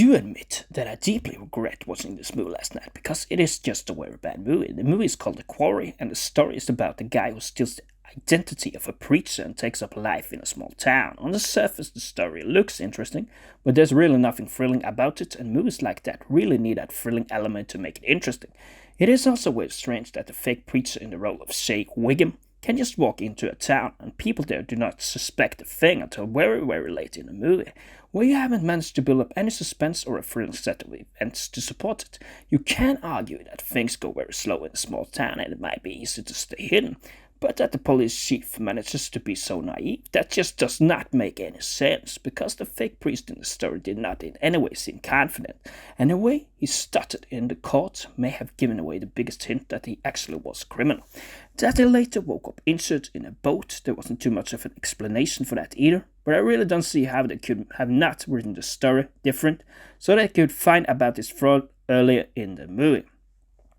do admit that I deeply regret watching this movie last night because it is just a very bad movie. The movie is called The Quarry, and the story is about the guy who steals the identity of a preacher and takes up life in a small town. On the surface, the story looks interesting, but there's really nothing thrilling about it, and movies like that really need that thrilling element to make it interesting. It is also very strange that the fake preacher in the role of Shea Wigham can just walk into a town and people there do not suspect a thing until very, very late in the movie, where you haven't managed to build up any suspense or a thrilling set of events to support it. You can argue that things go very slow in a small town and it might be easy to stay hidden, but that the police chief manages to be so naive, that just does not make any sense, because the fake priest in the story did not in any way seem confident, and the way he stuttered in the court may have given away the biggest hint that he actually was a criminal. That he later woke up injured in a boat, there wasn't too much of an explanation for that either, but I really don't see how they could have not written the story different, so they could find about this fraud earlier in the movie.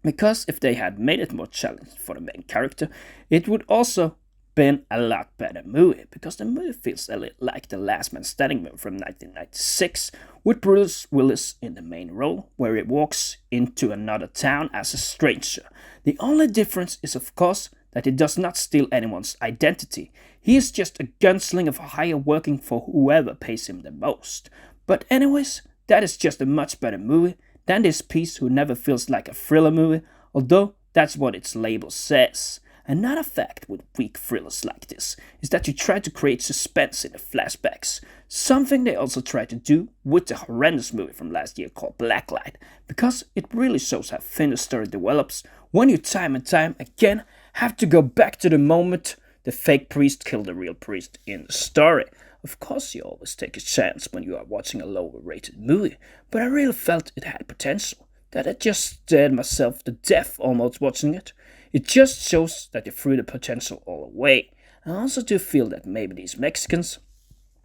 Because if they had made it more challenging for the main character, it would also been a lot better movie, because the movie feels a little like The Last Man Standing movie from 1996, with Bruce Willis in the main role, where he walks into another town as a stranger. The only difference is, of course, that he does not steal anyone's identity. He is just a gunslinger for hire working for whoever pays him the most. But anyways, that is just a much better movie than this piece who never feels like a thriller movie, although that's what its label says. Another fact with weak thrillers like this is that you try to create suspense in the flashbacks, something they also try to do with the horrendous movie from last year called Blacklight, because it really shows how thin the story develops when you time and time again have to go back to the moment the fake priest killed the real priest in the story. Of course, you always take a chance when you are watching a lower rated movie, but I really felt it had potential, that I just stared myself to death almost watching it. It just shows that they threw the potential all away. I also do feel that maybe these Mexicans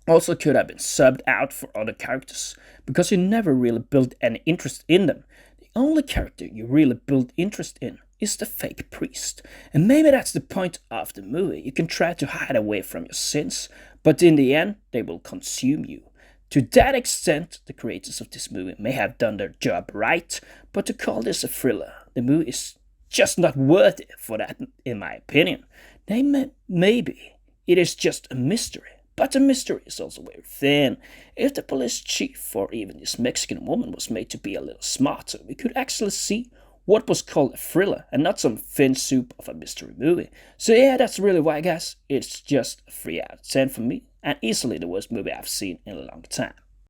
also could have been subbed out for other characters, because you never really built any interest in them. The only character you really build interest in is the fake priest. And maybe that's the point of the movie. You can try to hide away from your sins, but in the end, they will consume you. To that extent, the creators of this movie may have done their job right, but to call this a thriller, the movie is just not worthy for that, in my opinion. Maybe it is just a mystery, but the mystery is also very thin. If the police chief or even this Mexican woman was made to be a little smarter, we could actually see what was called a thriller and not some thin soup of a mystery movie. So yeah, that's really why, guys, it's just a 3 out of 10 for me, and easily the worst movie I've seen in a long time.